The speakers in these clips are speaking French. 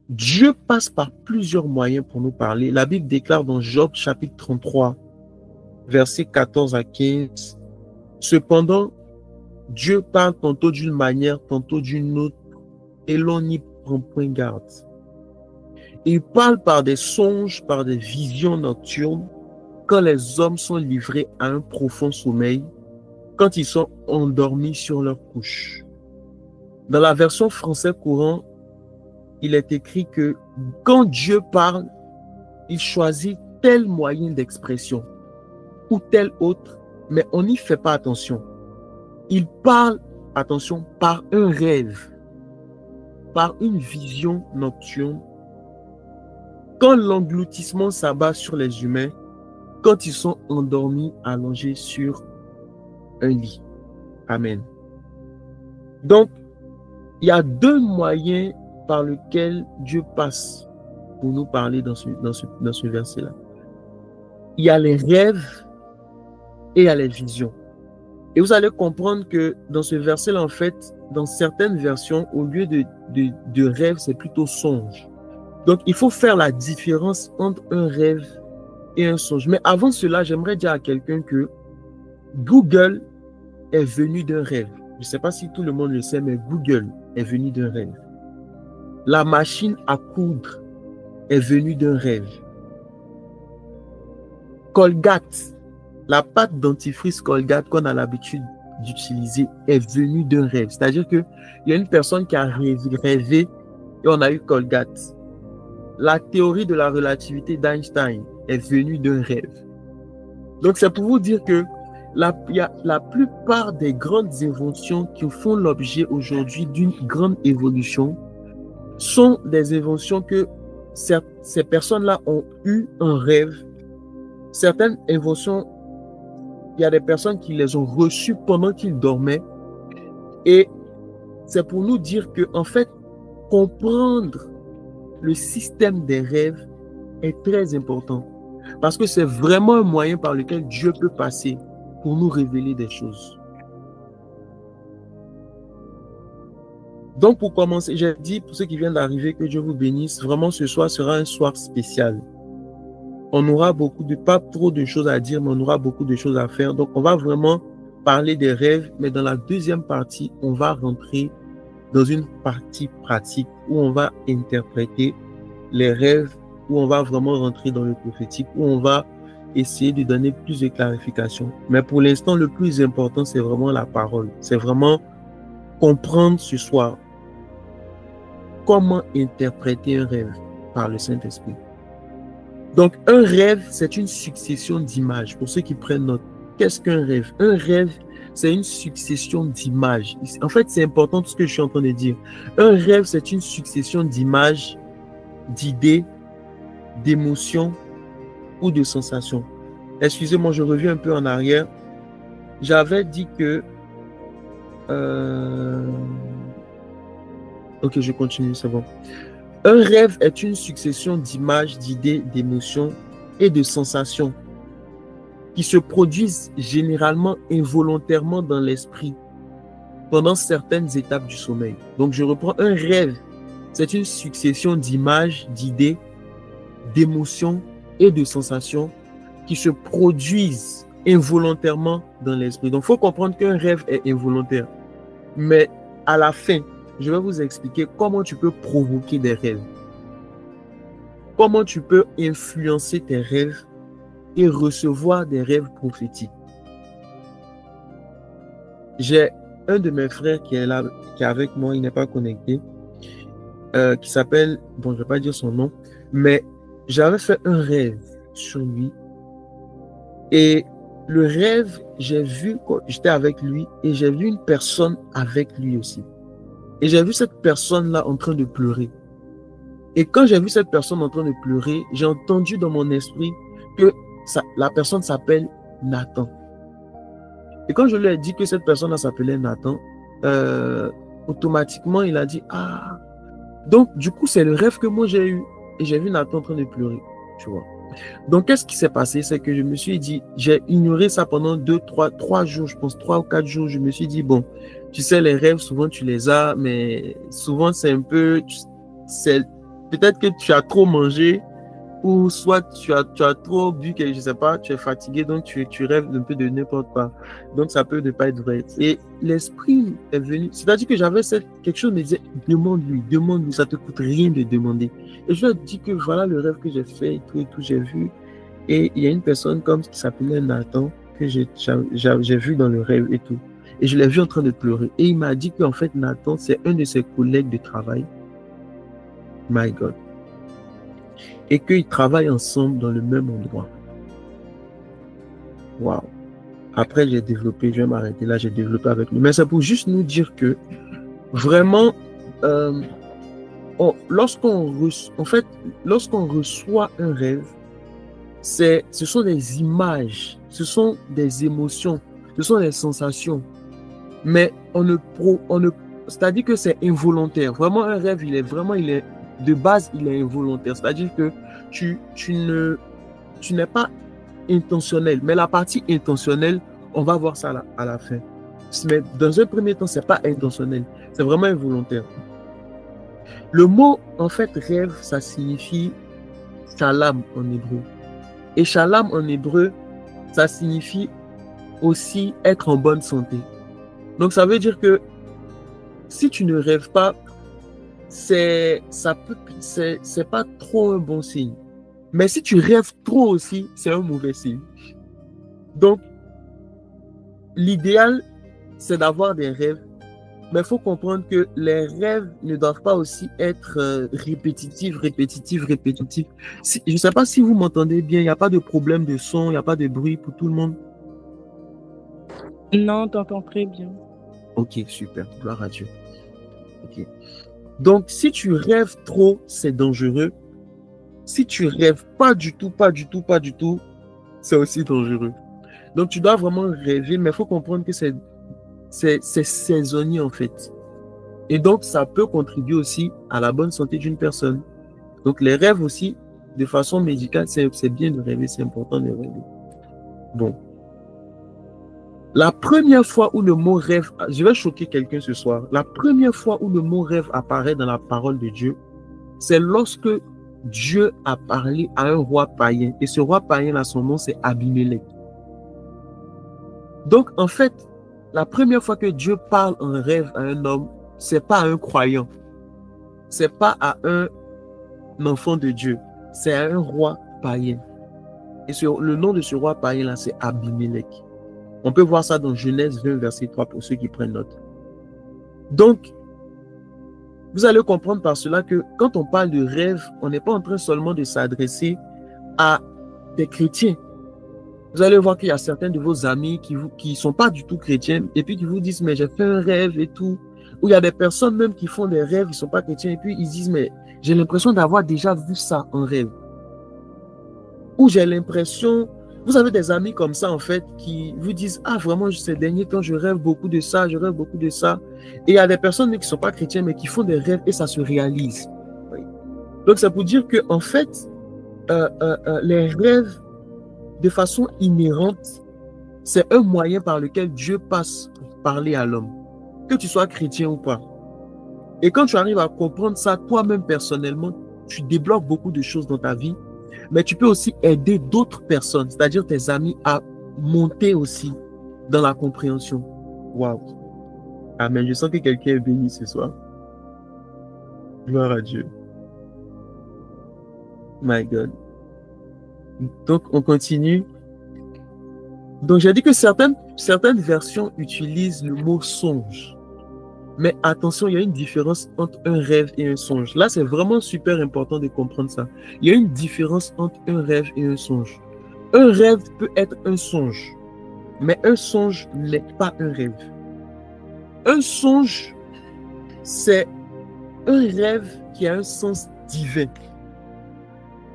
Dieu passe par plusieurs moyens pour nous parler. La Bible déclare dans Job chapitre 33, versets 14 à 15, « Cependant, Dieu parle tantôt d'une manière, tantôt d'une autre, et l'on n'y prend point garde. Il parle par des songes, par des visions nocturnes, quand les hommes sont livrés à un profond sommeil, quand ils sont endormis sur leur couche. » Dans la version français courant, il est écrit que quand Dieu parle, il choisit tel moyen d'expression ou tel autre, mais on n'y fait pas attention. Il parle, attention, par un rêve, par une vision nocturne, quand l'engloutissement s'abat sur les humains, quand ils sont endormis, allongés sur un lit. Amen. Donc, il y a deux moyens par lesquels Dieu passe pour nous parler dans ce verset-là. Il y a les rêves et il y a les visions. Et vous allez comprendre que dans ce verset-là, en fait, dans certaines versions, au lieu de rêve, c'est plutôt songe. Donc, il faut faire la différence entre un rêve et un songe. Mais avant cela, j'aimerais dire à quelqu'un que Google est venu d'un rêve. Je ne sais pas si tout le monde le sait, mais Google est venu d'un rêve. La machine à coudre est venue d'un rêve. Colgate, la pâte dentifrice Colgate qu'on a l'habitude d'utiliser est venue d'un rêve. C'est-à-dire qu'il y a une personne qui a rêvé et on a eu Colgate. La théorie de la relativité d'Einstein est venue d'un rêve. Donc c'est pour vous dire que la plupart des grandes inventions qui font l'objet aujourd'hui d'une grande évolution sont des inventions que ces personnes-là ont eu un rêve. Certaines inventions, il y a des personnes qui les ont reçues pendant qu'ils dormaient. Et c'est pour nous dire que, en fait, comprendre le système des rêves est très important. Parce que c'est vraiment un moyen par lequel Dieu peut passer pour nous révéler des choses. Donc, pour commencer, j'ai dit, pour ceux qui viennent d'arriver, que Dieu vous bénisse. Vraiment, ce soir sera un soir spécial. On aura pas trop de choses à dire, mais on aura beaucoup de choses à faire. Donc, on va vraiment parler des rêves, mais dans la deuxième partie, on va rentrer dans une partie pratique où on va interpréter les rêves, où on va vraiment rentrer dans le prophétique, où on va essayer de donner plus de clarification. Mais pour l'instant, le plus important, c'est vraiment la parole. C'est vraiment comprendre ce soir comment interpréter un rêve par le Saint-Esprit. Donc, un rêve, c'est une succession d'images. Pour ceux qui prennent note, qu'est-ce qu'un rêve? Un rêve, c'est une succession d'images. En fait, c'est important tout ce que je suis en train de dire. Un rêve, c'est une succession d'images, d'idées, d'émotions ou de sensations. Excusez-moi, je reviens un peu en arrière. J'avais dit que... Ok, je continue, c'est bon. Un rêve est une succession d'images, d'idées, d'émotions et de sensations qui se produisent généralement involontairement dans l'esprit pendant certaines étapes du sommeil. Donc, je reprends. Un rêve, c'est une succession d'images, d'idées, d'émotions et de sensations qui se produisent involontairement dans l'esprit. Donc, il faut comprendre qu'un rêve est involontaire. Mais à la fin, je vais vous expliquer comment tu peux provoquer des rêves. Comment tu peux influencer tes rêves et recevoir des rêves prophétiques. J'ai un de mes frères qui est là, qui est avec moi, il n'est pas connecté, qui s'appelle, bon, je ne vais pas dire son nom, mais j'avais fait un rêve sur lui. Et le rêve, j'ai vu, j'étais avec lui et j'ai vu une personne avec lui aussi. Et j'ai vu cette personne-là en train de pleurer. Et quand j'ai vu cette personne en train de pleurer, j'ai entendu dans mon esprit que la personne s'appelle Nathan. Et quand je lui ai dit que cette personne-là s'appelait Nathan, automatiquement, il a dit « Ah !» Donc, du coup, c'est le rêve que moi j'ai eu. Et j'ai vu Nathan en train de pleurer, tu vois. Donc, qu'est-ce qui s'est passé? C'est que je me suis dit, j'ai ignoré ça pendant 3 jours, je pense 3 ou 4 jours. Je me suis dit, bon, tu sais, les rêves, souvent tu les as, mais souvent c'est un peu, Peut-être que tu as trop mangé ou soit tu as trop bu, que, je sais pas, tu es fatigué, donc tu rêves un peu de n'importe quoi. Donc, ça peut ne pas être vrai. Et l'esprit est venu, c'est-à-dire que j'avais quelque chose me disait, demande-lui, ça te coûte rien de demander. Et je lui ai dit que voilà le rêve que j'ai fait et tout, j'ai vu. Et il y a une personne comme qui s'appelait Nathan, que j'ai vu dans le rêve et tout. Et je l'ai vu en train de pleurer. Et il m'a dit qu'en fait, Nathan, c'est un de ses collègues de travail. My God. Et qu'ils travaillent ensemble dans le même endroit. Waouh. Après, j'ai développé, je vais m'arrêter là, j'ai développé avec lui. Mais c'est pour juste nous dire que vraiment, lorsqu'on reçoit un rêve, ce sont des images, ce sont des émotions, ce sont des sensations. Mais c'est-à-dire que c'est involontaire. Vraiment, un rêve, de base, il est involontaire. C'est-à-dire que tu n'es pas intentionnel. Mais la partie intentionnelle, on va voir ça à la fin. Mais dans un premier temps, c'est pas intentionnel. C'est vraiment involontaire. Le mot, en fait, rêve, ça signifie shalom en hébreu. Et shalom en hébreu, ça signifie aussi être en bonne santé. Donc, ça veut dire que si tu ne rêves pas, c'est pas trop un bon signe. Mais si tu rêves trop aussi, c'est un mauvais signe. Donc, l'idéal, c'est d'avoir des rêves. Mais il faut comprendre que les rêves ne doivent pas aussi être répétitifs. Je ne sais pas si vous m'entendez bien, il n'y a pas de problème de son, il n'y a pas de bruit pour tout le monde. Non, t'entends très bien. Ok, super, gloire à Dieu. Ok. Donc, si tu rêves trop, c'est dangereux. Si tu rêves pas du tout, c'est aussi dangereux. Donc, tu dois vraiment rêver, mais il faut comprendre que c'est saisonnier en fait. Et donc, ça peut contribuer aussi à la bonne santé d'une personne. Donc, les rêves aussi, de façon médicale, c'est bien de rêver, c'est important de rêver. Bon. La première fois où le mot rêve, je vais choquer quelqu'un ce soir, la première fois où le mot rêve apparaît dans la parole de Dieu, c'est lorsque Dieu a parlé à un roi païen. Et ce roi païen-là, son nom, c'est Abimelech. Donc, en fait, la première fois que Dieu parle en rêve à un homme, c'est pas à un croyant. C'est pas à un enfant de Dieu. C'est à un roi païen. Et le nom de ce roi païen-là, c'est Abimelech. On peut voir ça dans Genèse 20, verset 3, pour ceux qui prennent note. Donc, vous allez comprendre par cela que quand on parle de rêve, on n'est pas en train seulement de s'adresser à des chrétiens. Vous allez voir qu'il y a certains de vos amis qui sont pas du tout chrétiens et puis qui vous disent, mais j'ai fait un rêve et tout. Ou il y a des personnes même qui font des rêves, ils ne sont pas chrétiens et puis ils disent, mais j'ai l'impression d'avoir déjà vu ça en rêve. Ou j'ai l'impression, vous avez des amis comme ça en fait qui vous disent, ah vraiment ces derniers temps je rêve beaucoup de ça, je rêve beaucoup de ça. Et il y a des personnes qui ne sont pas chrétiennes mais qui font des rêves et ça se réalise. Oui. Donc c'est pour dire que en fait, les rêves de façon inhérente, c'est un moyen par lequel Dieu passe pour parler à l'homme, que tu sois chrétien ou pas. Et quand tu arrives à comprendre ça toi-même personnellement, tu débloques beaucoup de choses dans ta vie, mais tu peux aussi aider d'autres personnes, c'est-à-dire tes amis, à monter aussi dans la compréhension. Waouh! Amen. Je sens que quelqu'un est béni ce soir. Gloire à Dieu. My God. Donc, on continue. Donc, j'ai dit que certaines versions utilisent le mot songe. Mais attention, il y a une différence entre un rêve et un songe. Là, c'est vraiment super important de comprendre ça. Il y a une différence entre un rêve et un songe. Un rêve peut être un songe, mais un songe n'est pas un rêve. Un songe, c'est un rêve qui a un sens divin.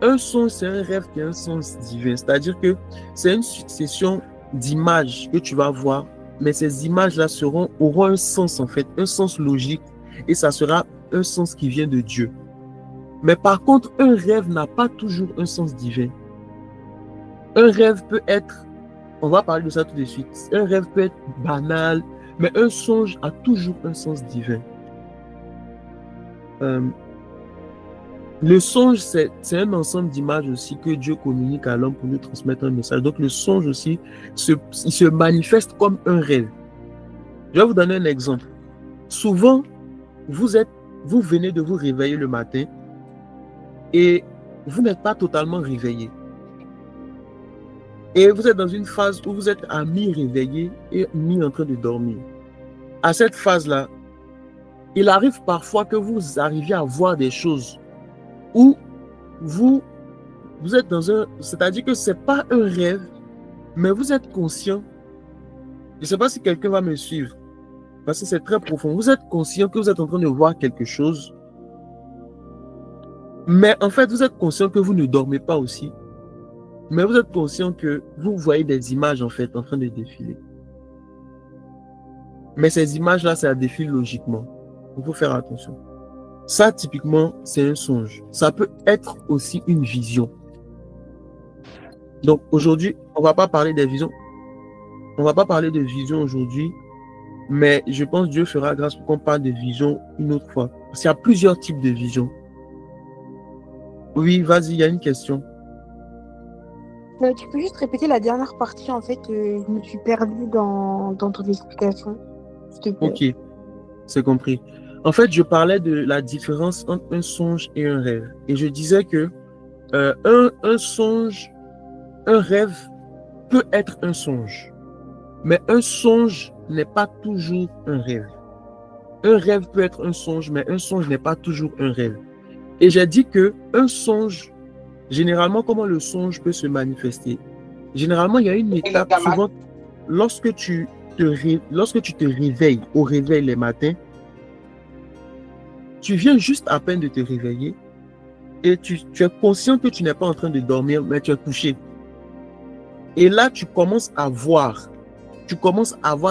Un songe, c'est un rêve qui a un sens divin. C'est-à-dire que c'est une succession d'images que tu vas voir, mais ces images-là auront un sens en fait, un sens logique, et ça sera un sens qui vient de Dieu. Mais par contre, un rêve n'a pas toujours un sens divin. Un rêve peut être, on va parler de ça tout de suite, un rêve peut être banal, mais un songe a toujours un sens divin. Le songe, c'est un ensemble d'images aussi que Dieu communique à l'homme pour lui transmettre un message. Donc le songe aussi, il se manifeste comme un rêve. Je vais vous donner un exemple. Souvent, vous venez de vous réveiller le matin et vous n'êtes pas totalement réveillé. Et vous êtes dans une phase où vous êtes à mi-réveillé et mi en train de dormir. À cette phase-là, il arrive parfois que vous arriviez à voir des choses où vous êtes dans un... C'est-à-dire que ce n'est pas un rêve, mais vous êtes conscient. Je ne sais pas si quelqu'un va me suivre, parce que c'est très profond. Vous êtes conscient que vous êtes en train de voir quelque chose, mais en fait, vous êtes conscient que vous ne dormez pas aussi, mais vous êtes conscient que vous voyez des images en fait en train de défiler. Mais ces images-là, ça défile logiquement. Il faut faire attention. Ça, typiquement, c'est un songe. Ça peut être aussi une vision. Donc, aujourd'hui, on ne va pas parler des visions. On ne va pas parler de vision aujourd'hui, mais je pense que Dieu fera grâce pour qu'on parle de vision une autre fois. Parce qu'il y a plusieurs types de visions. Oui, vas-y, il y a une question. Tu peux juste répéter la dernière partie, en fait, je me suis perdue dans ton explication, s'il te plaît. Ok, c'est compris. En fait, je parlais de la différence entre un songe et un rêve. Et je disais que un songe, un rêve peut être un songe. Mais un songe n'est pas toujours un rêve. Un rêve peut être un songe, mais un songe n'est pas toujours un rêve. Et j'ai dit que un songe, généralement, comment le songe peut se manifester? Généralement, il y a une étape, souvent, lorsque tu te réveilles au réveil les matins, tu viens juste à peine de te réveiller et tu es conscient que tu n'es pas en train de dormir, mais tu es couché. Et là, tu commences à voir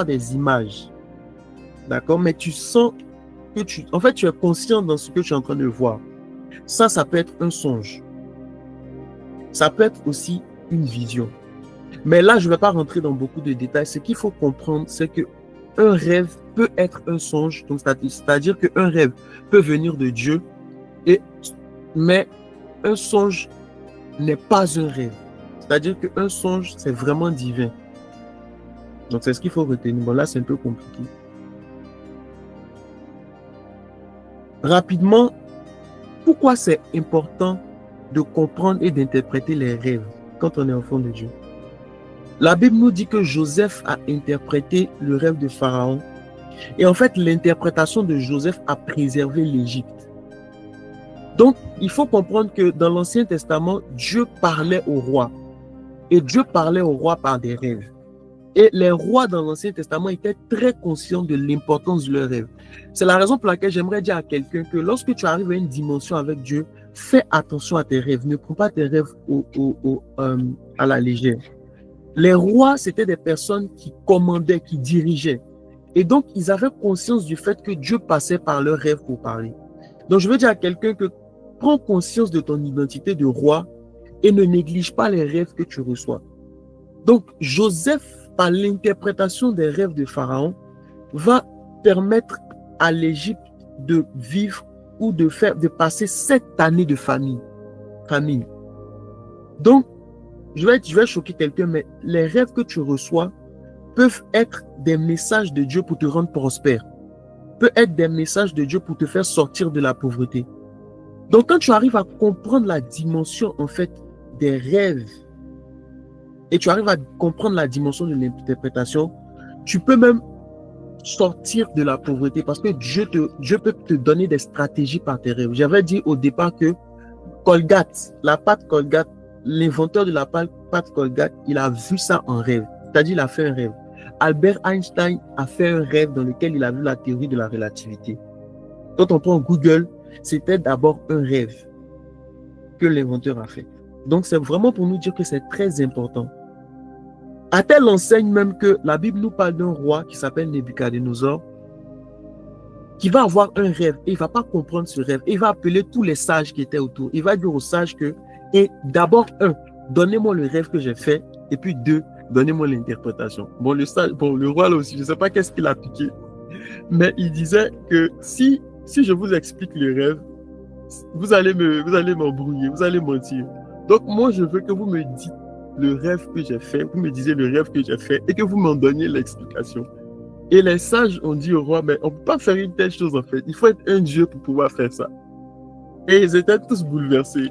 des images. D'accord? Mais tu sens que tu es conscient dans ce que tu es en train de voir. Ça peut être un songe. Ça peut être aussi une vision. Mais là, je ne vais pas rentrer dans beaucoup de détails. Ce qu'il faut comprendre, c'est que un rêve peut être un songe. Donc, c'est-à-dire qu'un rêve peut venir de Dieu, mais un songe n'est pas un rêve. C'est-à-dire qu'un songe, c'est vraiment divin. Donc, c'est ce qu'il faut retenir. Bon, là, c'est un peu compliqué. Rapidement, pourquoi c'est important de comprendre et d'interpréter les rêves quand on est enfant de Dieu? La Bible nous dit que Joseph a interprété le rêve de Pharaon. Et en fait, l'interprétation de Joseph a préservé l'Égypte. Donc, il faut comprendre que dans l'Ancien Testament, Dieu parlait au roi. Et Dieu parlait au roi par des rêves. Et les rois dans l'Ancien Testament étaient très conscients de l'importance de leurs rêves. C'est la raison pour laquelle j'aimerais dire à quelqu'un que lorsque tu arrives à une dimension avec Dieu, fais attention à tes rêves. Ne prends pas tes rêves à la légère. Les rois, c'était des personnes qui commandaient, qui dirigeaient. Et donc, ils avaient conscience du fait que Dieu passait par leurs rêves pour parler. Donc, je veux dire à quelqu'un que prends conscience de ton identité de roi et ne néglige pas les rêves que tu reçois. Donc, Joseph, par l'interprétation des rêves de Pharaon, va permettre à l'Égypte de vivre ou de passer 7 années de famine. Donc, je vais choquer quelqu'un, mais les rêves que tu reçois peuvent être des messages de Dieu pour te rendre prospère. Peuvent être des messages de Dieu pour te faire sortir de la pauvreté. Donc, quand tu arrives à comprendre la dimension, en fait, des rêves, et tu arrives à comprendre la dimension de l'interprétation, tu peux même sortir de la pauvreté parce que Dieu peut te donner des stratégies par tes rêves. J'avais dit au départ que Colgate, la pâte Colgate, l'inventeur de la pâte Colgate, il a vu ça en rêve. C'est-à-dire, il a fait un rêve. Albert Einstein a fait un rêve dans lequel il a vu la théorie de la relativité. Quand on prend Google, c'était d'abord un rêve que l'inventeur a fait. Donc, c'est vraiment pour nous dire que c'est très important. À telle enseigne même que la Bible nous parle d'un roi qui s'appelle Nebuchadnezzar, qui va avoir un rêve et il ne va pas comprendre ce rêve. Il va appeler tous les sages qui étaient autour. Il va dire aux sages que, et d'abord, 1, donnez-moi le rêve que j'ai fait, et puis 2, donnez-moi l'interprétation. Bon, le roi là aussi, je ne sais pas qu'est-ce qu'il a piqué, mais il disait que si je vous explique le rêve, vous allez m'embrouiller, vous allez mentir. Donc, moi, je veux que vous me dites le rêve que j'ai fait, vous me disiez le rêve que j'ai fait et que vous m'en donniez l'explication. Et les sages ont dit au roi, mais on ne peut pas faire une telle chose en fait. Il faut être un dieu pour pouvoir faire ça. Et ils étaient tous bouleversés.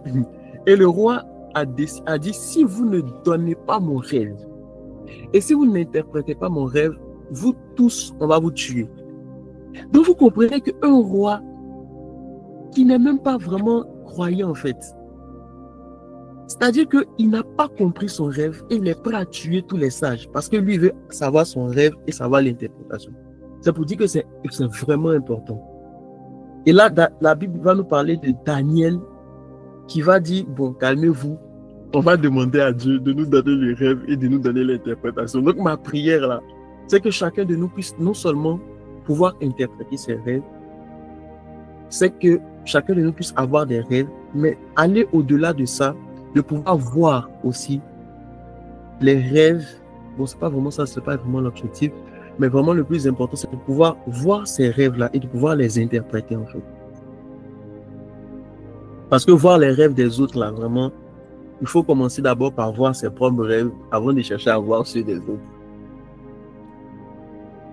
Et le roi a dit, si vous ne donnez pas mon rêve, et si vous n'interprétez pas mon rêve, vous tous, on va vous tuer. Donc vous comprenez qu'un roi qui n'est même pas vraiment croyant en fait, c'est-à-dire qu'il n'a pas compris son rêve et il est prêt à tuer tous les sages parce que lui veut savoir son rêve et savoir l'interprétation. C'est pour dire que c'est vraiment important. Et là, la Bible va nous parler de Daniel qui va dire, bon, calmez-vous, on va demander à Dieu de nous donner le rêve et de nous donner l'interprétation. Donc ma prière là, c'est que chacun de nous puisse non seulement pouvoir interpréter ses rêves, c'est que chacun de nous puisse avoir des rêves, mais aller au-delà de ça, de pouvoir voir aussi les rêves. Bon, c'est pas vraiment ça, c'est pas vraiment l'objectif, mais vraiment le plus important, c'est de pouvoir voir ces rêves-là et de pouvoir les interpréter en fait. Parce que voir les rêves des autres là, vraiment, il faut commencer d'abord par voir ses propres rêves avant de chercher à voir ceux des autres.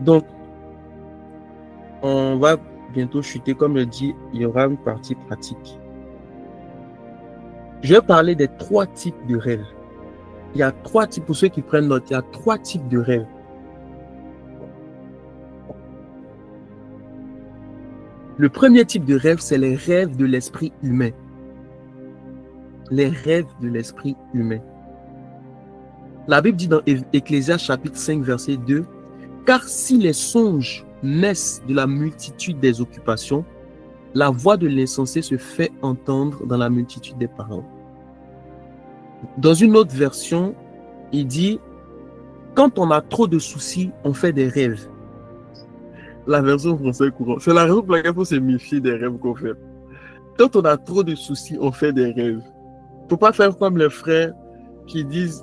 Donc, on va bientôt chuter, comme je dis, il y aura une partie pratique. Je vais parler des 3 types de rêves. Il y a 3 types, pour ceux qui prennent note, il y a 3 types de rêves. Le premier type de rêve, c'est les rêves de l'esprit humain. Les rêves de l'esprit humain. La Bible dit dans Ecclésiaste chapitre 5, verset 2, « Car si les songes naissent de la multitude des occupations, la voix de l'insensé se fait entendre dans la multitude des paroles. » Dans une autre version, il dit, « Quand on a trop de soucis, on fait des rêves. » La version française courante. C'est la raison pour laquelle il faut se méfier des rêves qu'on fait. Quand on a trop de soucis, on fait des rêves. Il ne faut pas faire comme les frères qui disent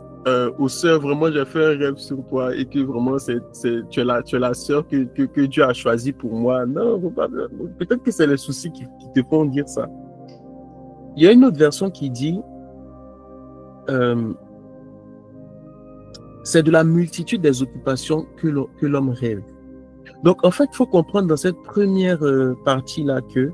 aux sœurs, vraiment, j'ai fait un rêve sur toi et que vraiment, tu es la sœur que Dieu a choisie pour moi. Non, peut-être que c'est les soucis qui te font dire ça. Il y a une autre version qui dit, c'est de la multitude des occupations que l'homme rêve. Donc, en fait, il faut comprendre dans cette première partie-là que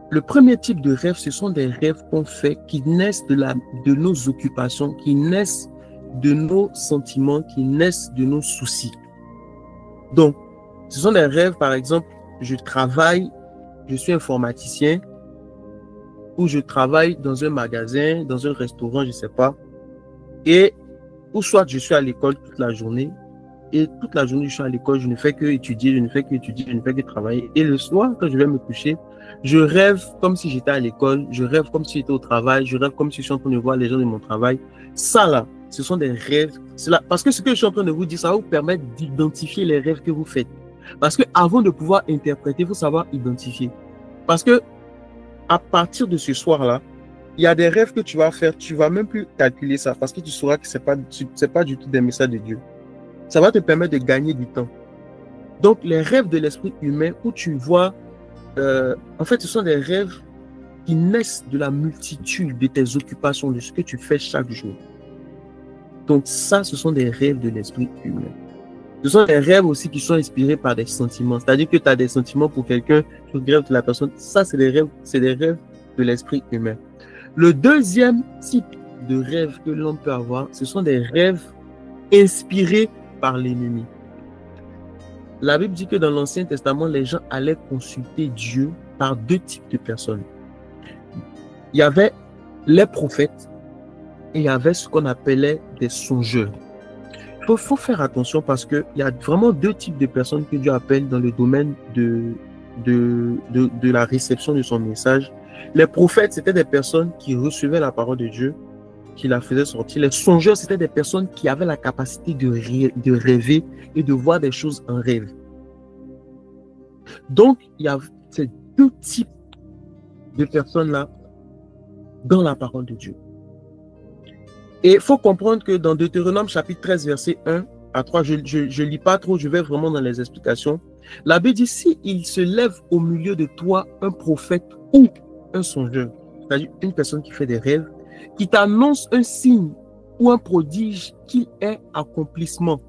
le premier type de rêve, ce sont des rêves qu'on fait qui naissent de nos occupations, qui naissent de nos sentiments, qui naissent de nos soucis. Donc, ce sont des rêves, par exemple, je travaille, je suis informaticien, ou je travaille dans un magasin, dans un restaurant, je ne sais pas, ou soit je suis à l'école toute la journée, et toute la journée, je suis à l'école, je ne fais que étudier, je ne fais que travailler. Et le soir, quand je vais me coucher, je rêve comme si j'étais à l'école, je rêve comme si j'étais au travail, je rêve comme si je suis en train de voir les gens de mon travail. Ça là, ce sont des rêves. Parce que ce que je suis en train de vous dire, ça va vous permettre d'identifier les rêves que vous faites. Parce que avant de pouvoir interpréter, il faut savoir identifier. Parce que à partir de ce soir-là, il y a des rêves que tu vas faire, tu ne vas même plus calculer ça parce que tu sauras que ce n'est pas du tout des messages de Dieu. Ça va te permettre de gagner du temps. Donc, les rêves de l'esprit humain où tu vois, en fait, ce sont des rêves qui naissent de la multitude de tes occupations, de ce que tu fais chaque jour. Donc, ça, ce sont des rêves de l'esprit humain. Ce sont des rêves aussi qui sont inspirés par des sentiments. C'est-à-dire que tu as des sentiments pour quelqu'un, tu rêves de la personne. Ça, c'est des rêves de l'esprit humain. Le deuxième type de rêve que l'on peut avoir, ce sont des rêves inspirés par l'ennemi. La Bible dit que dans l'Ancien Testament, les gens allaient consulter Dieu par 2 types de personnes. Il y avait les prophètes et il y avait ce qu'on appelait des songeurs. Il faut faire attention parce qu'il y a vraiment 2 types de personnes que Dieu appelle dans le domaine de la réception de son message. Les prophètes, c'était des personnes qui recevaient la parole de Dieu, qui la faisaient sortir. Les songeurs, c'était des personnes qui avaient la capacité de rêver et de voir des choses en rêve. Donc, il y a ces 2 types de personnes-là dans la parole de Dieu. Et il faut comprendre que dans Deutéronome chapitre 13, verset 1 à 3, je ne lis pas trop, je vais vraiment dans les explications. La Bible dit, si il se lève au milieu de toi un prophète ou un songeur, c'est-à-dire une personne qui fait des rêves, qui t'annonce un signe ou un prodige qui est accomplissement.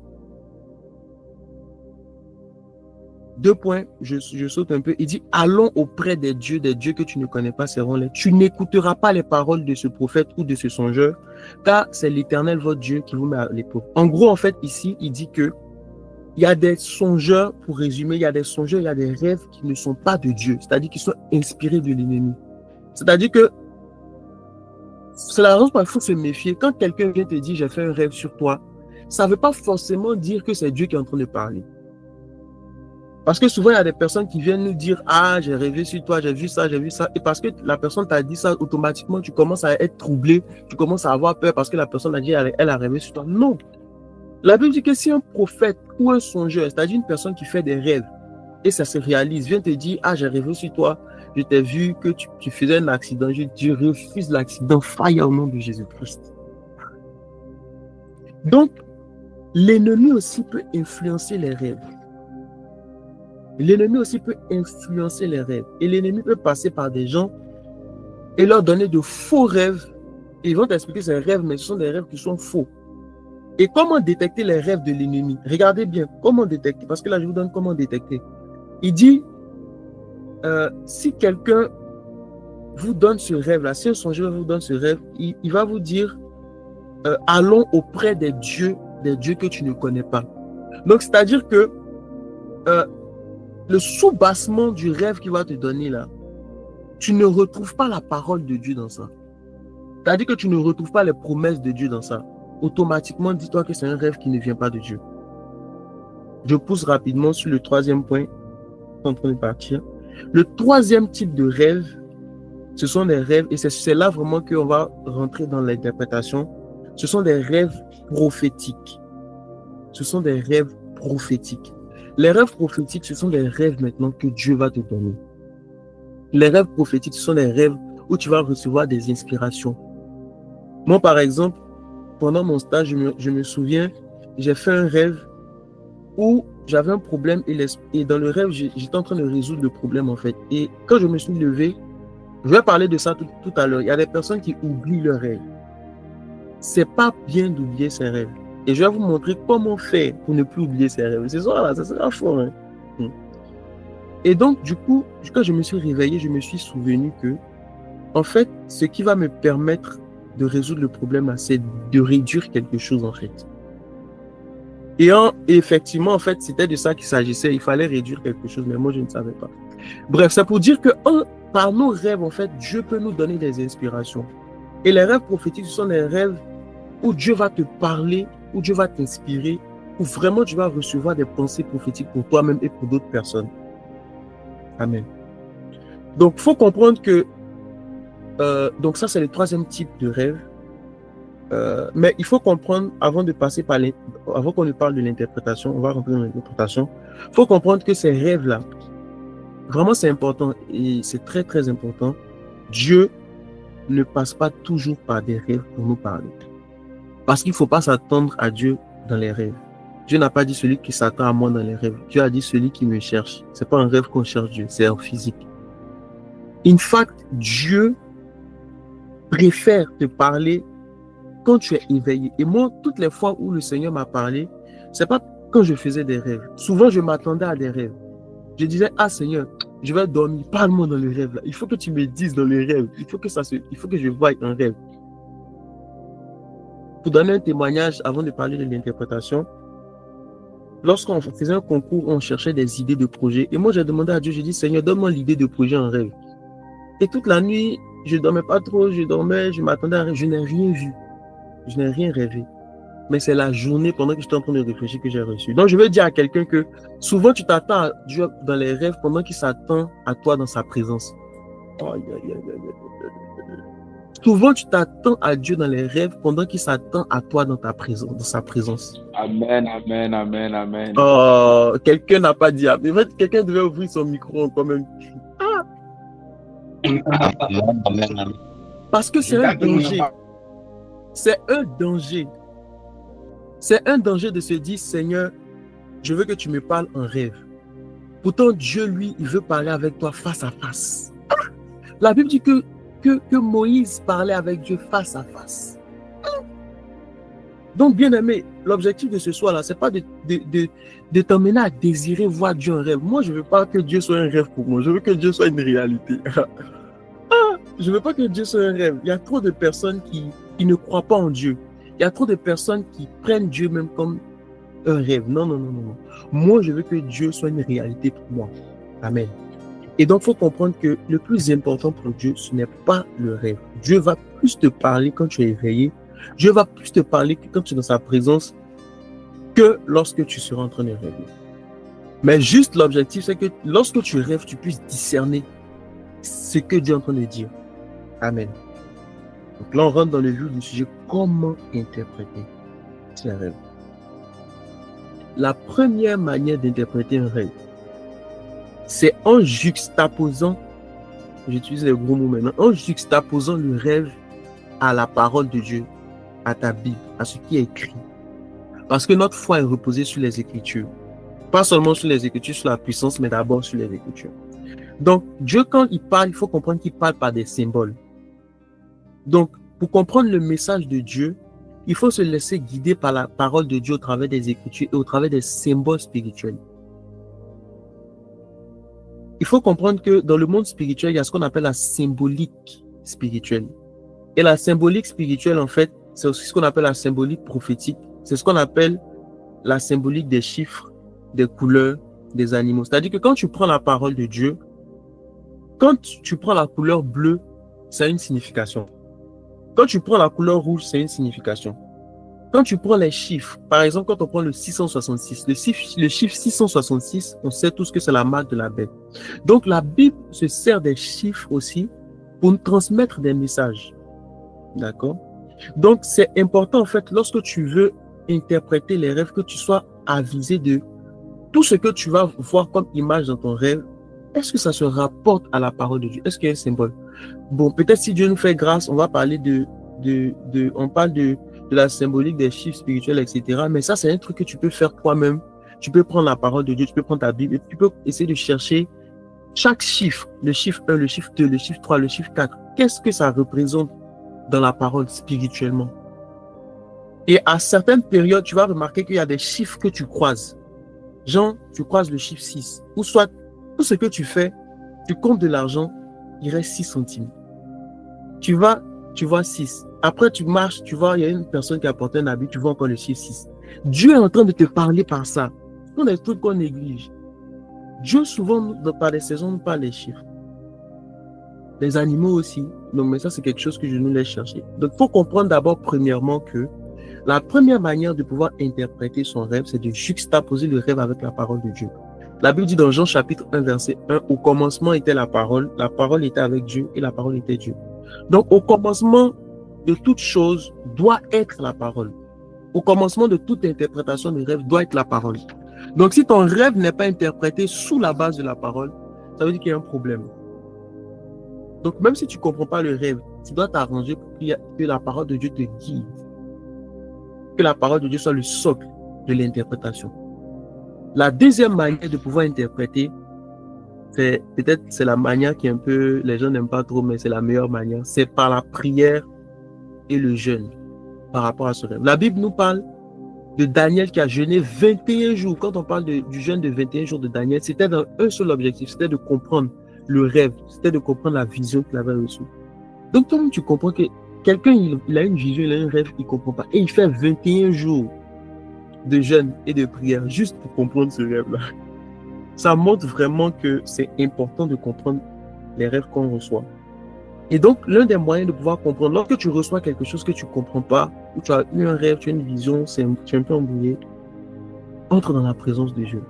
Deux points, je saute un peu. Il dit, allons auprès des dieux que tu ne connais pas, seront-les. Tu n'écouteras pas les paroles de ce prophète ou de ce songeur, car c'est l'Éternel, votre Dieu, qui vous met à l'épreuve. En gros, en fait, ici, il dit que il y a des songeurs, pour résumer, il y a des songeurs, il y a des rêves qui ne sont pas de Dieu, c'est-à-dire qui sont inspirés de l'ennemi. C'est-à-dire que c'est la raison pour laquelle il faut se méfier. Quand quelqu'un vient te dire, j'ai fait un rêve sur toi, ça ne veut pas forcément dire que c'est Dieu qui est en train de parler. Parce que souvent, il y a des personnes qui viennent nous dire, ah, j'ai rêvé sur toi, j'ai vu ça, j'ai vu ça. Et parce que la personne t'a dit ça, automatiquement, tu commences à être troublé, tu commences à avoir peur parce que la personne a dit, elle a rêvé sur toi. Non. La Bible dit que si un prophète ou un songeur, c'est-à-dire une personne qui fait des rêves, et ça se réalise, vient te dire, ah, j'ai rêvé sur toi, je t'ai vu que tu faisais un accident, je refuse l'accident, faille au nom de Jésus-Christ. Donc, l'ennemi aussi peut influencer les rêves. L'ennemi aussi peut influencer les rêves. Et l'ennemi peut passer par des gens et leur donner de faux rêves. Et ils vont t'expliquer ces rêves, mais ce sont des rêves qui sont faux. Et comment détecter les rêves de l'ennemi? Regardez bien, comment détecter? Parce que là, je vous donne comment détecter. Il dit, si quelqu'un vous donne ce rêve-là, si un songeur vous donne ce rêve, il va vous dire, allons auprès des dieux que tu ne connais pas. Donc, c'est-à-dire que le sous-bassement du rêve qu'il va te donner là, tu ne retrouves pas la parole de Dieu dans ça. C'est-à-dire que tu ne retrouves pas les promesses de Dieu dans ça. Automatiquement, dis-toi que c'est un rêve qui ne vient pas de Dieu. Je pousse rapidement sur le troisième point. En train de partir. Le troisième type de rêve, ce sont des rêves, et c'est là vraiment qu'on va rentrer dans l'interprétation. Ce sont des rêves prophétiques. Ce sont des rêves prophétiques. Les rêves prophétiques, ce sont des rêves maintenant que Dieu va te donner. Les rêves prophétiques, ce sont des rêves où tu vas recevoir des inspirations. Moi, par exemple, pendant mon stage, je me souviens, j'ai fait un rêve où j'avais un problème et dans le rêve, j'étais en train de résoudre le problème en fait. Et quand je me suis levé, je vais parler de ça tout à l'heure. Il y a des personnes qui oublient leurs rêves. C'est pas bien d'oublier ses rêves. Et je vais vous montrer comment faire pour ne plus oublier ses rêves. C'est ça là, ça sera fort. Hein? Et donc, du coup, quand je me suis réveillé, je me suis souvenu que, en fait, ce qui va me permettre de résoudre le problème là, c'est de réduire quelque chose en fait. Et effectivement, en fait, c'était de ça qu'il s'agissait. Il fallait réduire quelque chose, mais moi, je ne savais pas. Bref, c'est pour dire que par nos rêves, en fait, Dieu peut nous donner des inspirations. Et les rêves prophétiques, ce sont des rêves où Dieu va te parler, où Dieu va t'inspirer, où vraiment tu vas recevoir des pensées prophétiques pour toi-même et pour d'autres personnes. Amen. Donc, il faut comprendre que donc ça, c'est le troisième type de rêve. Mais il faut comprendre, avant qu'on ne parle de l'interprétation, on va rentrer dans l'interprétation, il faut comprendre que ces rêves-là, vraiment c'est important et c'est très très important. Dieu ne passe pas toujours par des rêves pour nous parler. Parce qu'il ne faut pas s'attendre à Dieu dans les rêves. Dieu n'a pas dit celui qui s'attend à moi dans les rêves. Dieu a dit celui qui me cherche. Ce n'est pas un rêve qu'on cherche Dieu, c'est en physique. In fact, Dieu préfère te parler quand tu es éveillé. Et moi, toutes les fois où le Seigneur m'a parlé, c'est pas quand je faisais des rêves. Souvent, je m'attendais à des rêves. Je disais, ah Seigneur, je vais dormir, parle-moi dans le rêve là. Il faut que tu me dises dans le rêve. Il faut que je voie un rêve. Pour donner un témoignage, avant de parler de l'interprétation, lorsqu'on faisait un concours, on cherchait des idées de projet. Et moi, j'ai demandé à Dieu, j'ai dit, Seigneur, donne-moi l'idée de projet en rêve. Et toute la nuit, je ne dormais pas trop, je dormais, je m'attendais à un rêve. Je n'ai rien vu. Je n'ai rien rêvé. Mais c'est la journée pendant que j'étais en train de réfléchir que j'ai reçu. Donc, je veux dire à quelqu'un que souvent, tu t'attends à Dieu dans les rêves pendant qu'il s'attend à toi dans sa présence. Souvent, tu t'attends à Dieu dans les rêves pendant qu'il s'attend à toi dans ta présence, dans sa présence. Amen, amen, amen, amen. Oh, quelqu'un n'a pas dit amen. En fait, quelqu'un devait ouvrir son micro quand même. Ah. Amen, amen, amen. Parce que c'est un danger. C'est un danger. C'est un danger de se dire, Seigneur, je veux que tu me parles en rêve. Pourtant, Dieu, lui, il veut parler avec toi face à face. La Bible dit que Moïse parlait avec Dieu face à face. Donc, bien aimé, l'objectif de ce soir-là, ce n'est pas de t'emmener à désirer voir Dieu en rêve. Moi, je ne veux pas que Dieu soit un rêve pour moi. Je veux que Dieu soit une réalité. Je ne veux pas que Dieu soit un rêve. Il y a trop de personnes qui ne croient pas en Dieu. Il y a trop de personnes qui prennent Dieu même comme un rêve. Non, non, non, non. Moi, je veux que Dieu soit une réalité pour moi. Amen. Et donc, il faut comprendre que le plus important pour Dieu, ce n'est pas le rêve. Dieu va plus te parler quand tu es éveillé. Dieu va plus te parler quand tu es dans sa présence que lorsque tu seras en train de rêver. Mais juste l'objectif, c'est que lorsque tu rêves, tu puisses discerner ce que Dieu est en train de dire. Amen. Donc là, on rentre dans le vif du sujet. Comment interpréter ces rêves? La première manière d'interpréter un rêve, c'est en juxtaposant, j'utilise les gros mots maintenant, en juxtaposant le rêve à la parole de Dieu, à ta Bible, à ce qui est écrit. Parce que notre foi est reposée sur les Écritures. Pas seulement sur les Écritures, sur la puissance, mais d'abord sur les Écritures. Donc, Dieu, quand il parle, il faut comprendre qu'il parle par des symboles. Donc, pour comprendre le message de Dieu, il faut se laisser guider par la parole de Dieu au travers des Écritures et au travers des symboles spirituels. Il faut comprendre que dans le monde spirituel, il y a ce qu'on appelle la symbolique spirituelle. Et la symbolique spirituelle, en fait, c'est aussi ce qu'on appelle la symbolique prophétique. C'est ce qu'on appelle la symbolique des chiffres, des couleurs, des animaux. C'est-à-dire que quand tu prends la parole de Dieu, quand tu prends la couleur bleue, ça a une signification. Quand tu prends la couleur rouge, c'est une signification. Quand tu prends les chiffres, par exemple, quand on prend le 666, le chiffre 666, on sait tous que c'est la marque de la bête. Donc, la Bible se sert des chiffres aussi pour nous transmettre des messages. D'accord? Donc, c'est important, en fait, lorsque tu veux interpréter les rêves, que tu sois avisé de tout ce que tu vas voir comme image dans ton rêve. Est-ce que ça se rapporte à la parole de Dieu? Est-ce qu'il y a un symbole? Bon, peut-être si Dieu nous fait grâce, on va parler on parle de la symbolique des chiffres spirituels, etc. Mais ça, c'est un truc que tu peux faire toi-même. Tu peux prendre la parole de Dieu, tu peux prendre ta Bible et tu peux essayer de chercher chaque chiffre, le chiffre 1, le chiffre 2, le chiffre 3, le chiffre 4. Qu'est-ce que ça représente dans la parole spirituellement? Et à certaines périodes, tu vas remarquer qu'il y a des chiffres que tu croises. Genre, tu croises le chiffre 6. Ou soit, tout ce que tu fais, tu comptes de l'argent, il reste 6 centimes. Tu vas, tu vois 6. Après, tu marches, tu vois, il y a une personne qui a porté un habit, tu vois encore le chiffre 6. Dieu est en train de te parler par ça. Ce sont des trucs qu'on néglige. Dieu, souvent, par les saisons, nous parle des chiffres. Les animaux aussi. Donc, mais ça, c'est quelque chose que je nous laisse chercher. Donc, il faut comprendre d'abord, premièrement, que la première manière de pouvoir interpréter son rêve, c'est de juxtaposer le rêve avec la parole de Dieu. La Bible dit dans Jean chapitre 1, verset 1, au commencement était la parole était avec Dieu et la parole était Dieu. Donc, au commencement de toute chose doit être la parole. Au commencement de toute interprétation de rêve doit être la parole. Donc, si ton rêve n'est pas interprété sous la base de la parole, ça veut dire qu'il y a un problème. Donc, même si tu ne comprends pas le rêve, tu dois t'arranger pour que la parole de Dieu te guide. Que la parole de Dieu soit le socle de l'interprétation. La deuxième manière de pouvoir interpréter, c'est la manière qui est un peu, les gens n'aiment pas trop, mais c'est la meilleure manière. C'est par la prière et le jeûne par rapport à ce rêve. La Bible nous parle de Daniel qui a jeûné 21 jours. Quand on parle du jeûne de 21 jours de Daniel, c'était dans un seul objectif, c'était de comprendre le rêve, c'était de comprendre la vision qu'il avait reçue. Donc, toi-même, tu comprends que quelqu'un, il a une vision, il a un rêve, il ne comprend pas. Et il fait 21 jours de jeûne et de prière juste pour comprendre ce rêve-là. Ça montre vraiment que c'est important de comprendre les rêves qu'on reçoit. Et donc, l'un des moyens de pouvoir comprendre, lorsque tu reçois quelque chose que tu ne comprends pas, ou tu as eu un rêve, tu as une vision, tu es un peu embrouillé, entre dans la présence de Dieu.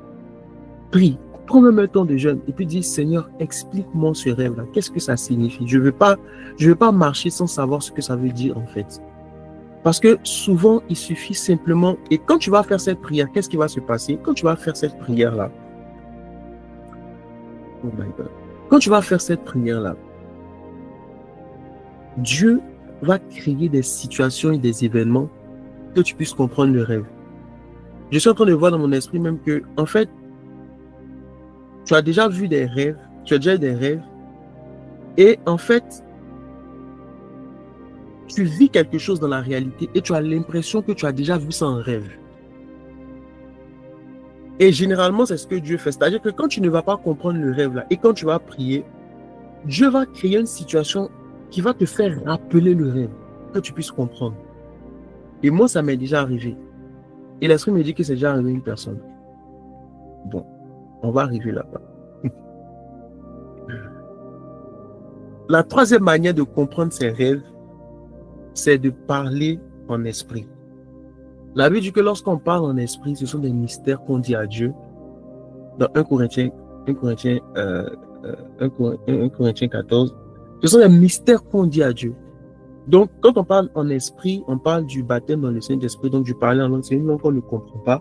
Prie, prends même un temps de jeûne et puis dis, Seigneur, explique-moi ce rêve-là. Qu'est-ce que ça signifie? Je ne veux pas marcher sans savoir ce que ça veut dire en fait. Parce que souvent, il suffit simplement... Et quand tu vas faire cette prière, qu'est-ce qui va se passer? Quand tu vas faire cette prière-là, oh my God. Quand tu vas faire cette prière-là, Dieu va créer des situations et des événements que tu puisses comprendre le rêve. Je suis en train de voir dans mon esprit même que, en fait, tu as déjà vu des rêves, tu as déjà eu des rêves Et en fait, tu vis quelque chose dans la réalité et tu as l'impression que tu as déjà vu ça en rêve. Et généralement, c'est ce que Dieu fait. C'est-à-dire que quand tu ne vas pas comprendre le rêve là et quand tu vas prier, Dieu va créer une situation qui va te faire rappeler le rêve, que tu puisses comprendre. Et moi, ça m'est déjà arrivé. Et l'esprit me dit que c'est déjà arrivé à une personne. Bon, on va arriver là-bas. La troisième manière de comprendre ces rêves, c'est de parler en esprit. La Bible dit que lorsqu'on parle en esprit, ce sont des mystères qu'on dit à Dieu. Dans 1 Corinthiens 14, ce sont des mystères qu'on dit à Dieu. Donc, quand on parle en esprit, on parle du baptême dans le Saint-Esprit, donc du parler en langue, c'est une langue qu'on ne comprend pas.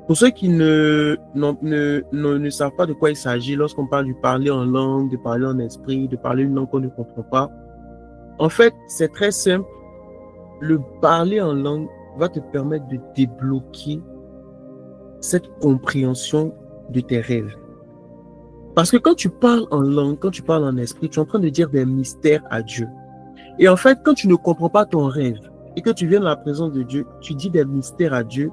Pour ceux qui ne savent pas de quoi il s'agit, lorsqu'on parle du parler en langue, de parler en esprit, de parler une langue qu'on ne comprend pas, en fait, c'est très simple. Le parler en langue va te permettre de débloquer cette compréhension de tes rêves. Parce que quand tu parles en langue, quand tu parles en esprit, tu es en train de dire des mystères à Dieu. Et en fait, quand tu ne comprends pas ton rêve et que tu viens dans la présence de Dieu, tu dis des mystères à Dieu,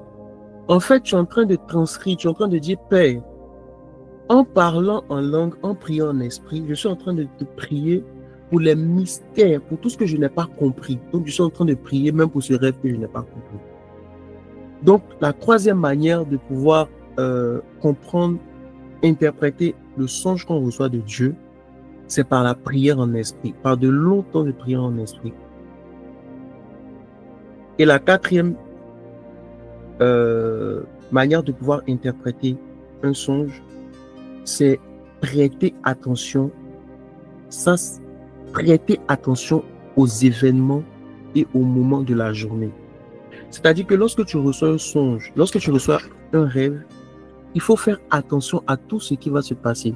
en fait, tu es en train de transcrire, tu es en train de dire, Père, en parlant en langue, en priant en esprit, je suis en train de te prier pour les mystères, pour tout ce que je n'ai pas compris. Donc, je suis en train de prier même pour ce rêve que je n'ai pas compris. Donc, la troisième manière de pouvoir comprendre, interpréter le songe qu'on reçoit de Dieu, c'est par la prière en esprit, par de longs temps de prière en esprit. Et la quatrième manière de pouvoir interpréter un songe, c'est prêter attention, prêter attention aux événements et aux moments de la journée. C'est-à-dire que lorsque tu reçois un songe, lorsque tu reçois un rêve, il faut faire attention à tout ce qui va se passer.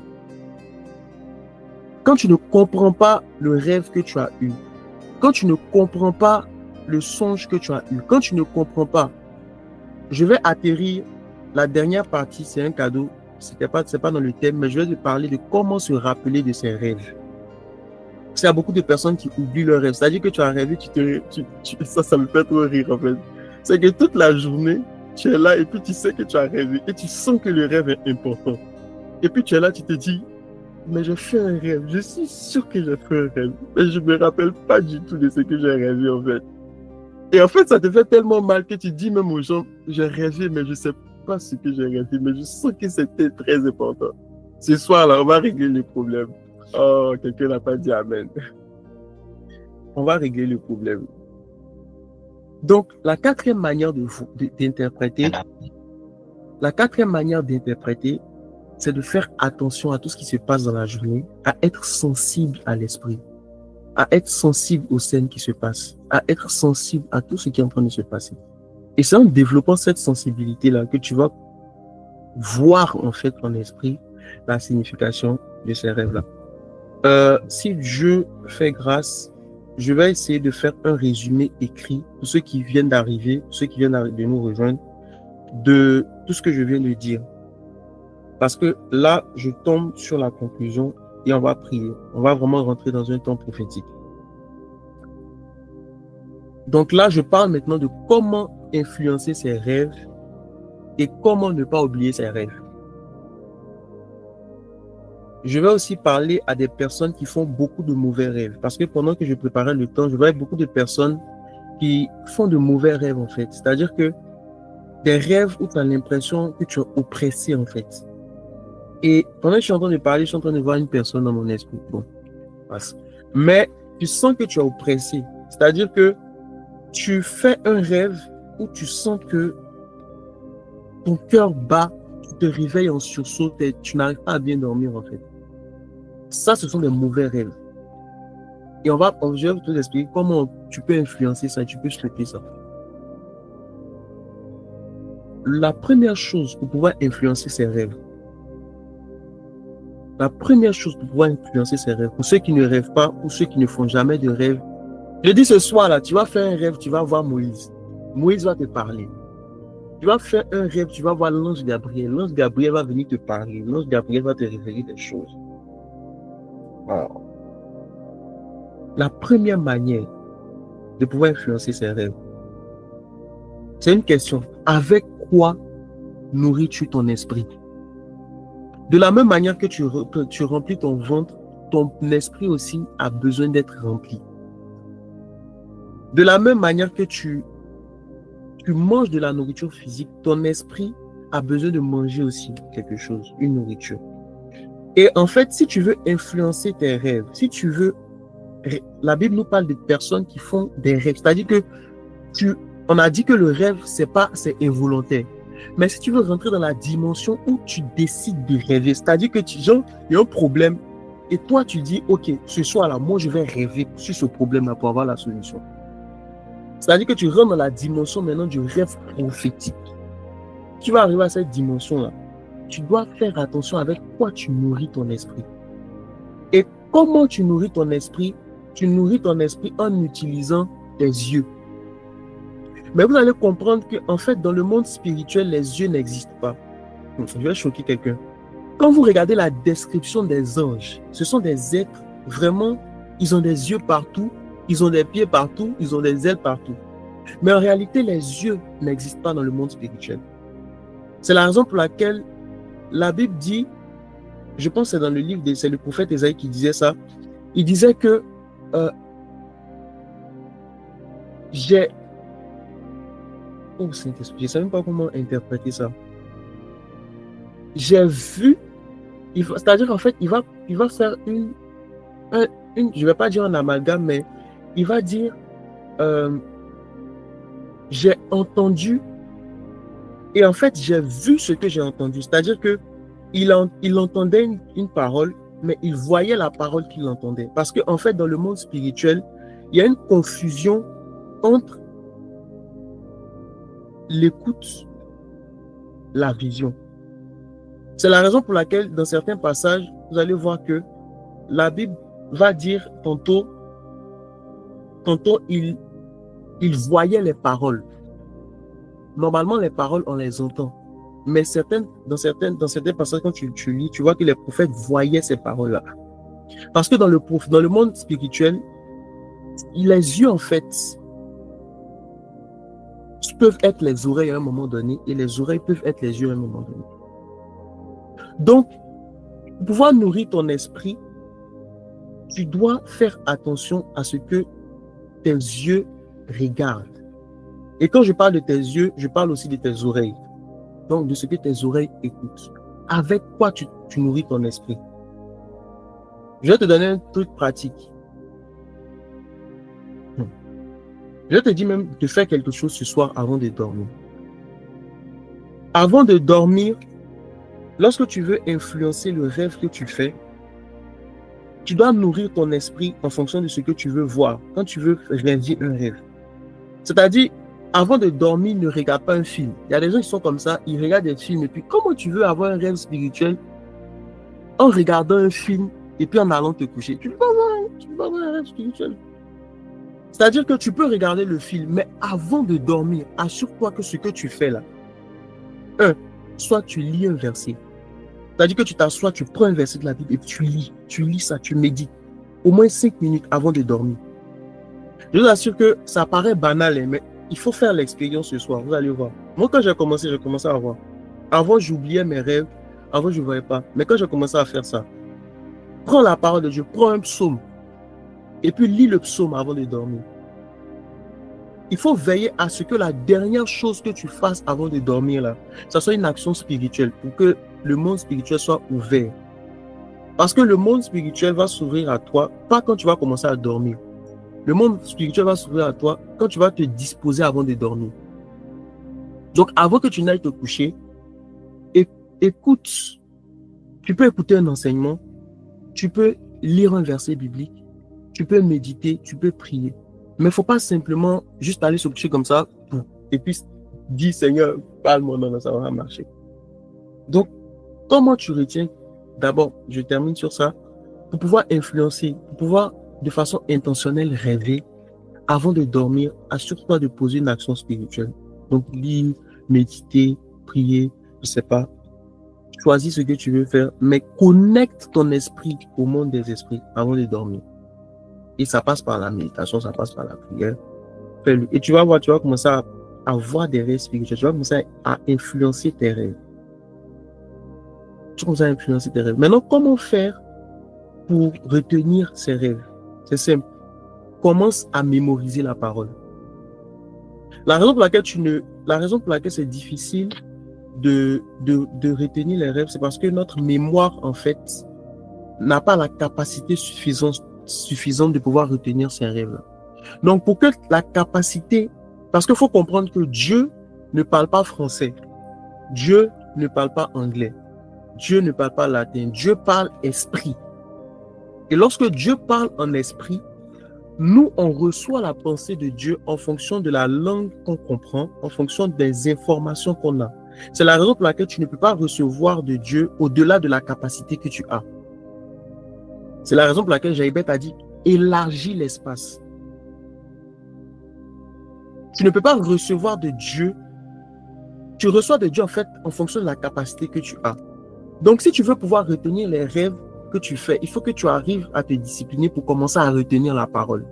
Quand tu ne comprends pas le rêve que tu as eu, quand tu ne comprends pas le songe que tu as eu, quand tu ne comprends pas, je vais atterrir, la dernière partie, c'est un cadeau, c'est pas dans le thème, mais je vais te parler de comment se rappeler de ses rêves. Il y a beaucoup de personnes qui oublient leurs rêves. C'est-à-dire que tu as rêvé, ça me fait trop rire en fait. C'est que toute la journée, tu es là et puis tu sais que tu as rêvé et tu sens que le rêve est important. Et puis tu es là, tu te dis, mais j'ai fait un rêve, je suis sûr que j'ai fait un rêve, mais je ne me rappelle pas du tout de ce que j'ai rêvé en fait. Et en fait, ça te fait tellement mal que tu dis même aux gens, j'ai rêvé, mais je ne sais pas ce que j'ai rêvé, mais je sens que c'était très important. Ce soir-là, on va régler le problème. Oh, quelqu'un n'a pas dit Amen. On va régler le problème. Donc, la quatrième manière d'interpréter, c'est de faire attention à tout ce qui se passe dans la journée, à être sensible à l'esprit, à être sensible aux scènes qui se passent, à être sensible à tout ce qui est en train de se passer. Et c'est en développant cette sensibilité-là que tu vas voir en fait en esprit la signification de ces rêves-là. Si Dieu fait grâce, je vais essayer de faire un résumé écrit pour ceux qui viennent d'arriver, ceux qui viennent de nous rejoindre, de tout ce que je viens de dire. Parce que là, je tombe sur la conclusion et on va prier. On va vraiment rentrer dans un temps prophétique. Donc là, je parle maintenant de comment influencer ses rêves et comment ne pas oublier ses rêves. Je vais aussi parler à des personnes qui font beaucoup de mauvais rêves. Parce que pendant que je préparais le temps, je voyais beaucoup de personnes qui font de mauvais rêves en fait. C'est-à-dire que des rêves où tu as l'impression que tu es oppressé en fait. Et pendant que je suis en train de parler, je suis en train de voir une personne dans mon esprit. Bon, passe. Mais tu sens que tu es oppressé. C'est-à-dire que tu fais un rêve où tu sens que ton cœur bat, tu te réveilles en sursaut, tu n'arrives pas à bien dormir en fait. Ça, ce sont des mauvais rêves. Et je vais te expliquer comment tu peux influencer ça, tu peux stopper ça. La première chose pour pouvoir influencer ces rêves, pour ceux qui ne rêvent pas ou ceux qui ne font jamais de rêve, je dis ce soir là, tu vas faire un rêve, tu vas voir Moïse. Moïse va te parler. Tu vas faire un rêve, tu vas voir l'ange Gabriel. L'ange Gabriel va venir te parler. L'ange Gabriel va te révéler des choses. Wow. la première manière de pouvoir influencer ses rêves, c'est une question. Avec quoi nourris-tu ton esprit? De la même manière que tu remplis ton ventre, ton esprit aussi a besoin d'être rempli. De la même manière que tu manges de la nourriture physique, ton esprit a besoin de manger aussi quelque chose, une nourriture. Et en fait, si tu veux influencer tes rêves, si tu veux... La Bible nous parle de personnes qui font des rêves. C'est-à-dire que on a dit que le rêve, c'est involontaire. Mais si tu veux rentrer dans la dimension où tu décides de rêver, c'est-à-dire que genre, il y a un problème et toi tu dis, ok, ce soir-là, moi je vais rêver sur ce problème-là pour avoir la solution. C'est-à-dire que tu rentres dans la dimension maintenant du rêve prophétique. Tu vas arriver à cette dimension-là. Tu dois faire attention avec quoi tu nourris ton esprit. Et comment tu nourris ton esprit? Tu nourris ton esprit en utilisant tes yeux. Mais vous allez comprendre qu'en fait, dans le monde spirituel, les yeux n'existent pas. Je vais choquer quelqu'un. Quand vous regardez la description des anges, ce sont des êtres, vraiment, ils ont des yeux partout, ils ont des pieds partout, ils ont des ailes partout. Mais en réalité, les yeux n'existent pas dans le monde spirituel. C'est la raison pour laquelle la Bible dit, je pense que c'est dans le livre, c'est le prophète Ésaïe qui disait ça, il disait que oh Saint-Esprit, je ne sais même pas comment interpréter ça. J'ai vu, c'est-à-dire en fait, il va faire une, je ne vais pas dire un amalgame, mais il va dire, j'ai entendu, et en fait, j'ai vu ce que j'ai entendu. C'est-à-dire que il entendait une parole, mais il voyait la parole qu'il entendait. Parce qu'en fait, dans le monde spirituel, il y a une confusion entre l'écoute, la vision. C'est la raison pour laquelle, dans certains passages, vous allez voir que la Bible va dire tantôt il voyait les paroles. Normalement, les paroles, on les entend. Mais dans certains passages, quand tu lis, tu vois que les prophètes voyaient ces paroles-là. Parce que dans le monde spirituel, les yeux, en fait, peuvent être les oreilles à un moment donné et les oreilles peuvent être les yeux à un moment donné. Donc, pour pouvoir nourrir ton esprit, tu dois faire attention à ce que tes yeux regardent. Et quand je parle de tes yeux, je parle aussi de tes oreilles. Donc, de ce que tes oreilles écoutent. Avec quoi tu nourris ton esprit? Je vais te donner un truc pratique. Je te dis même de faire quelque chose ce soir avant de dormir. Avant de dormir, lorsque tu veux influencer le rêve que tu fais, tu dois nourrir ton esprit en fonction de ce que tu veux voir, quand tu veux rêver un rêve. C'est-à-dire, avant de dormir, ne regarde pas un film. Il y a des gens qui sont comme ça, ils regardent des films, et puis comment tu veux avoir un rêve spirituel en regardant un film et puis en allant te coucher? Tu ne peux pas avoir un rêve spirituel. C'est-à-dire que tu peux regarder le film, mais avant de dormir, assure-toi que ce que tu fais là, soit tu lis un verset. C'est-à-dire que tu t'assois, tu prends un verset de la Bible et tu lis ça, tu médites. Au moins 5 minutes avant de dormir. Je vous assure que ça paraît banal, mais il faut faire l'expérience ce soir, vous allez voir. Moi, quand j'ai commencé à voir. Avant, j'oubliais mes rêves, avant, je ne voyais pas. Mais quand j'ai commencé à faire ça, prends la parole de Dieu, prends un psaume, et puis lis le psaume avant de dormir. Il faut veiller à ce que la dernière chose que tu fasses avant de dormir, là, ça soit une action spirituelle pour que le monde spirituel soit ouvert. Parce que le monde spirituel va s'ouvrir à toi, pas quand tu vas commencer à dormir. Le monde spirituel va s'ouvrir à toi quand tu vas te disposer avant de dormir. Donc, avant que tu n'ailles te coucher, écoute. Tu peux écouter un enseignement, tu peux lire un verset biblique, tu peux méditer, tu peux prier. Mais il ne faut pas simplement juste aller se coucher comme ça et puis dire Seigneur, parle-moi, non, ça va marcher. Donc, comment tu retiens, d'abord, je termine sur ça, pour pouvoir influencer, pour pouvoir de façon intentionnelle rêver, avant de dormir, assure-toi de poser une action spirituelle. Donc, lire, méditer, prier, je ne sais pas. Choisis ce que tu veux faire, mais connecte ton esprit au monde des esprits avant de dormir. Et ça passe par la méditation, ça passe par la prière. Fais-le. Et tu vas voir, tu vas commencer à avoir des rêves spirituels. Tu vas commencer à influencer tes rêves. Tu commences à influencer tes rêves. Maintenant, comment faire pour retenir ces rêves? C'est simple. Commence à mémoriser la parole. La raison pour laquelle c'est difficile de retenir les rêves, c'est parce que notre mémoire, en fait, n'a pas la capacité suffisante de pouvoir retenir ces rêves. Donc, pour que la capacité, parce qu'il faut comprendre que Dieu ne parle pas français, Dieu ne parle pas anglais, Dieu ne parle pas latin, Dieu parle esprit. Et lorsque Dieu parle en esprit, nous, on reçoit la pensée de Dieu en fonction de la langue qu'on comprend, en fonction des informations qu'on a. C'est la raison pour laquelle tu ne peux pas recevoir de Dieu au-delà de la capacité que tu as. C'est la raison pour laquelle Jaïbet a dit « élargis l'espace ». Tu ne peux pas recevoir de Dieu. Tu reçois de Dieu en fait en fonction de la capacité que tu as. Donc si tu veux pouvoir retenir les rêves que tu fais, il faut que tu arrives à te discipliner pour commencer à retenir la parole.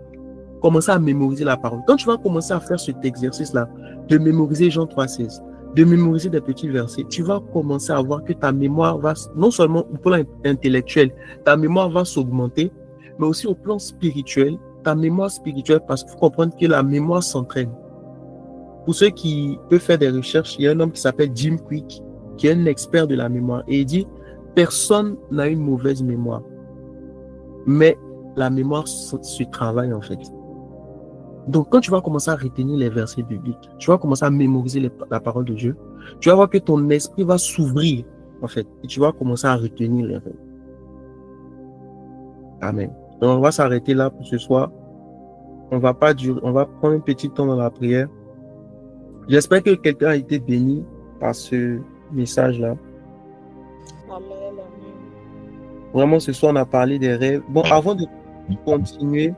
Commencer à mémoriser la parole. Quand tu vas commencer à faire cet exercice-là, de mémoriser Jean 3,16, de mémoriser des petits versets, tu vas commencer à voir que ta mémoire va, non seulement au plan intellectuel, ta mémoire va s'augmenter, mais aussi au plan spirituel, ta mémoire spirituelle, parce qu'il faut comprendre que la mémoire s'entraîne. Pour ceux qui peuvent faire des recherches, il y a un homme qui s'appelle Jim Quick, qui est un expert de la mémoire, et il dit personne n'a une mauvaise mémoire, mais la mémoire se travaille en fait. Donc quand tu vas commencer à retenir les versets bibliques, tu vas commencer à mémoriser la parole de Dieu, tu vas voir que ton esprit va s'ouvrir en fait, et tu vas commencer à retenir les rêves. Amen. Donc on va s'arrêter là pour ce soir. On va prendre un petit temps dans la prière. J'espère que quelqu'un a été béni par ce message-là. Amen. Vraiment, ce soir, on a parlé des rêves. Bon, avant de continuer,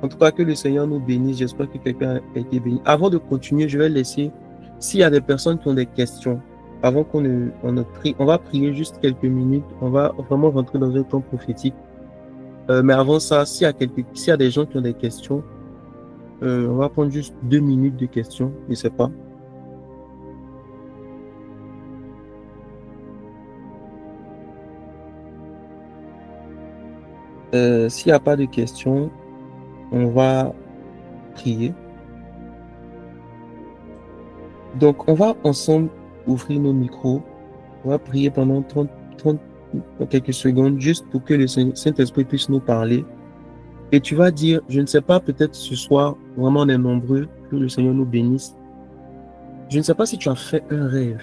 en tout cas, que le Seigneur nous bénisse. J'espère que quelqu'un a été béni. Avant de continuer, je vais laisser, s'il y a des personnes qui ont des questions, avant qu'on ne prie, on va prier juste quelques minutes. On va vraiment rentrer dans un temps prophétique. Mais avant ça, s'il y a des gens qui ont des questions, on va prendre juste 2 minutes de questions, je ne sais pas. S'il n'y a pas de questions, on va prier. Donc, on va ensemble ouvrir nos micros. On va prier pendant 30 quelques secondes, juste pour que le Saint-Esprit puisse nous parler. Et tu vas dire, je ne sais pas, peut-être ce soir, vraiment on est nombreux, que le Seigneur nous bénisse. Je ne sais pas si tu as fait un rêve.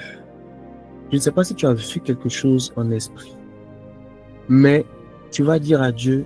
Je ne sais pas si tu as vu quelque chose en esprit. Mais tu vas dire à Dieu,